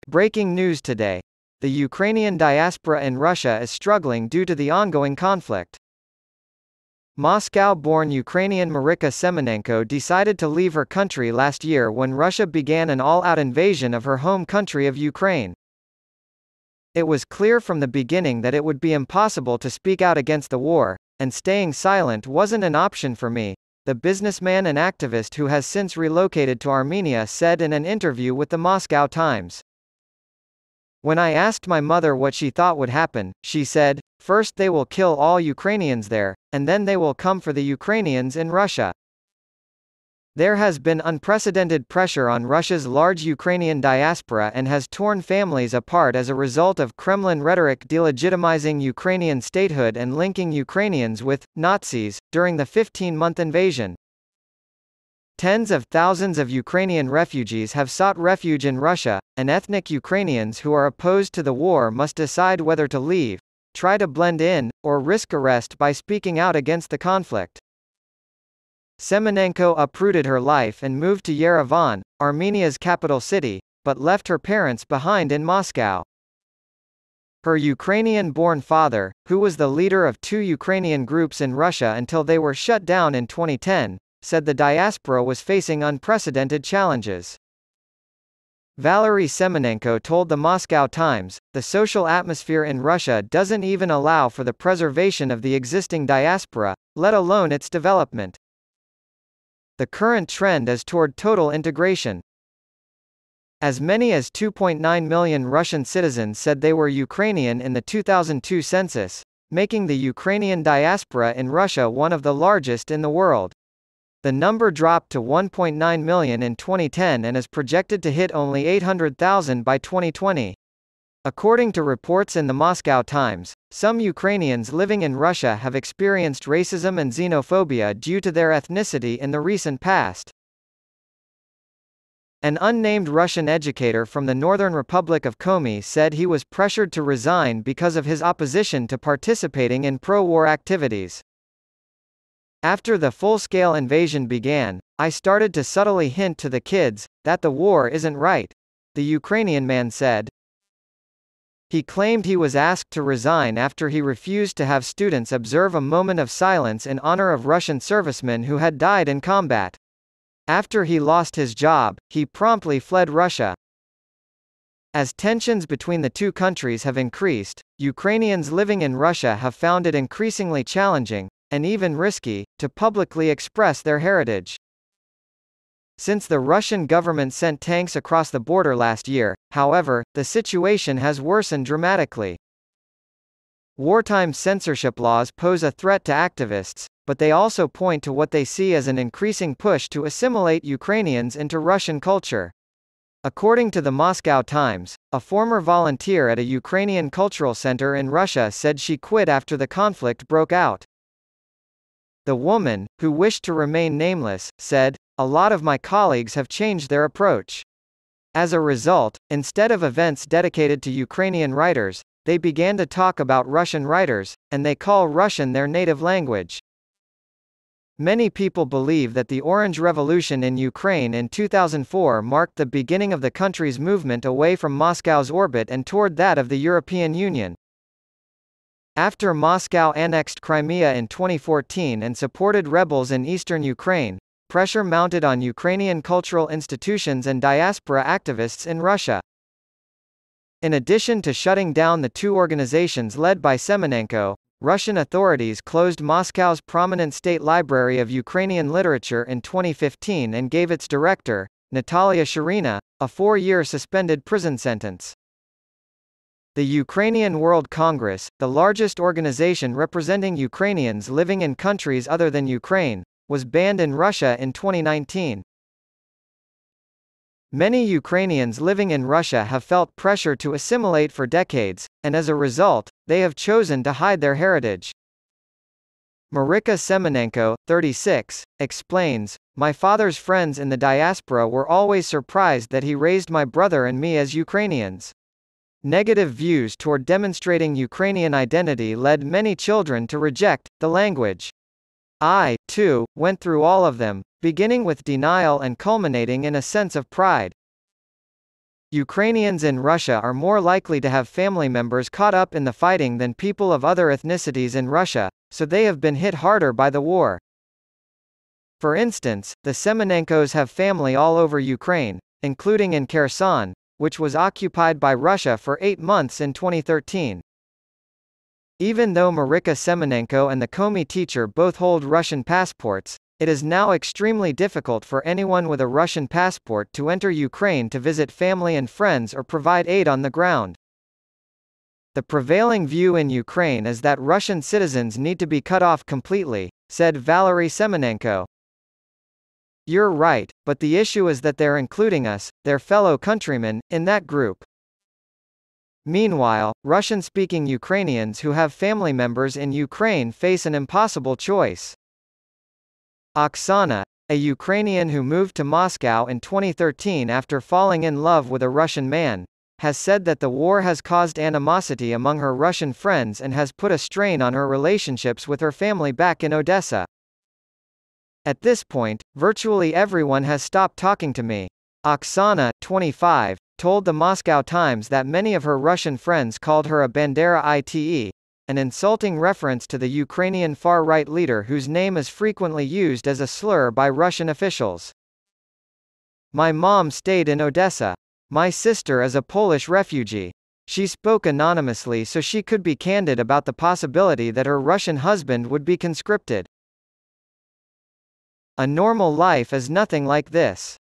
Breaking news today. The Ukrainian diaspora in Russia is struggling due to the ongoing conflict. Moscow-born Ukrainian Marika Semenenko decided to leave her country last year when Russia began an all-out invasion of her home country of Ukraine. It was clear from the beginning that it would be impossible to speak out against the war, and staying silent wasn't an option for me, the businessman and activist who has since relocated to Armenia said in an interview with the Moscow Times. When I asked my mother what she thought would happen, she said, "First they will kill all Ukrainians there, and then they will come for the Ukrainians in Russia." There has been unprecedented pressure on Russia's large Ukrainian diaspora and has torn families apart as a result of Kremlin rhetoric delegitimizing Ukrainian statehood and linking Ukrainians with Nazis during the 15-month invasion. Tens of thousands of Ukrainian refugees have sought refuge in Russia, and ethnic Ukrainians who are opposed to the war must decide whether to leave, try to blend in, or risk arrest by speaking out against the conflict. Semenenko uprooted her life and moved to Yerevan, Armenia's capital city, but left her parents behind in Moscow. Her Ukrainian-born father, who was the leader of two Ukrainian groups in Russia until they were shut down in 2010, said the diaspora was facing unprecedented challenges. Valery Semenenko told the Moscow Times, "The social atmosphere in Russia doesn't even allow for the preservation of the existing diaspora, let alone its development. The current trend is toward total integration." As many as 2.9 million Russian citizens said they were Ukrainian in the 2002 census, making the Ukrainian diaspora in Russia one of the largest in the world. The number dropped to 1.9 million in 2010 and is projected to hit only 800,000 by 2020. According to reports in the Moscow Times, some Ukrainians living in Russia have experienced racism and xenophobia due to their ethnicity in the recent past. An unnamed Russian educator from the Northern Republic of Komi said he was pressured to resign because of his opposition to participating in pro-war activities. "After the full-scale invasion began, I started to subtly hint to the kids that the war isn't right," the Ukrainian man said. He claimed he was asked to resign after he refused to have students observe a moment of silence in honor of Russian servicemen who had died in combat. After he lost his job, he promptly fled Russia. As tensions between the two countries have increased, Ukrainians living in Russia have found it increasingly challenging, and even risky, to publicly express their heritage. Since the Russian government sent tanks across the border last year, however, the situation has worsened dramatically. Wartime censorship laws pose a threat to activists, but they also point to what they see as an increasing push to assimilate Ukrainians into Russian culture. According to the Moscow Times, a former volunteer at a Ukrainian cultural center in Russia said she quit after the conflict broke out. The woman, who wished to remain nameless, said, "A lot of my colleagues have changed their approach. As a result, instead of events dedicated to Ukrainian writers, they began to talk about Russian writers, and they call Russian their native language." Many people believe that the Orange Revolution in Ukraine in 2004 marked the beginning of the country's movement away from Moscow's orbit and toward that of the European Union. After Moscow annexed Crimea in 2014 and supported rebels in eastern Ukraine, pressure mounted on Ukrainian cultural institutions and diaspora activists in Russia. In addition to shutting down the two organizations led by Semenenko, Russian authorities closed Moscow's prominent State Library of Ukrainian Literature in 2015 and gave its director, Natalia Shurina, a 4-year suspended prison sentence. The Ukrainian World Congress, the largest organization representing Ukrainians living in countries other than Ukraine, was banned in Russia in 2019. Many Ukrainians living in Russia have felt pressure to assimilate for decades, and as a result, they have chosen to hide their heritage. Marika Semenenko, 36, explains, "My father's friends in the diaspora were always surprised that he raised my brother and me as Ukrainians. Negative views toward demonstrating Ukrainian identity led many children to reject the language. I, too, went through all of them, beginning with denial and culminating in a sense of pride. Ukrainians in Russia are more likely to have family members caught up in the fighting than people of other ethnicities in Russia, so they have been hit harder by the war. For instance, the Semenenkos have family all over Ukraine, including in Kherson, which was occupied by Russia for 8 months in 2013. Even though Marika Semenenko and the Komi teacher both hold Russian passports, it is now extremely difficult for anyone with a Russian passport to enter Ukraine to visit family and friends or provide aid on the ground. The prevailing view in Ukraine is that Russian citizens need to be cut off completely, said Valery Semenenko. You're right, but the issue is that they're including us, their fellow countrymen, in that group. Meanwhile, Russian-speaking Ukrainians who have family members in Ukraine face an impossible choice. Oksana, a Ukrainian who moved to Moscow in 2013 after falling in love with a Russian man, has said that the war has caused animosity among her Russian friends and has put a strain on her relationships with her family back in Odessa. At this point, virtually everyone has stopped talking to me. Oksana, 25, told the Moscow Times that many of her Russian friends called her a Bandera ite, an insulting reference to the Ukrainian far-right leader whose name is frequently used as a slur by Russian officials. My mom stayed in Odessa. My sister is a Polish refugee. She spoke anonymously so she could be candid about the possibility that her Russian husband would be conscripted. A normal life is nothing like this.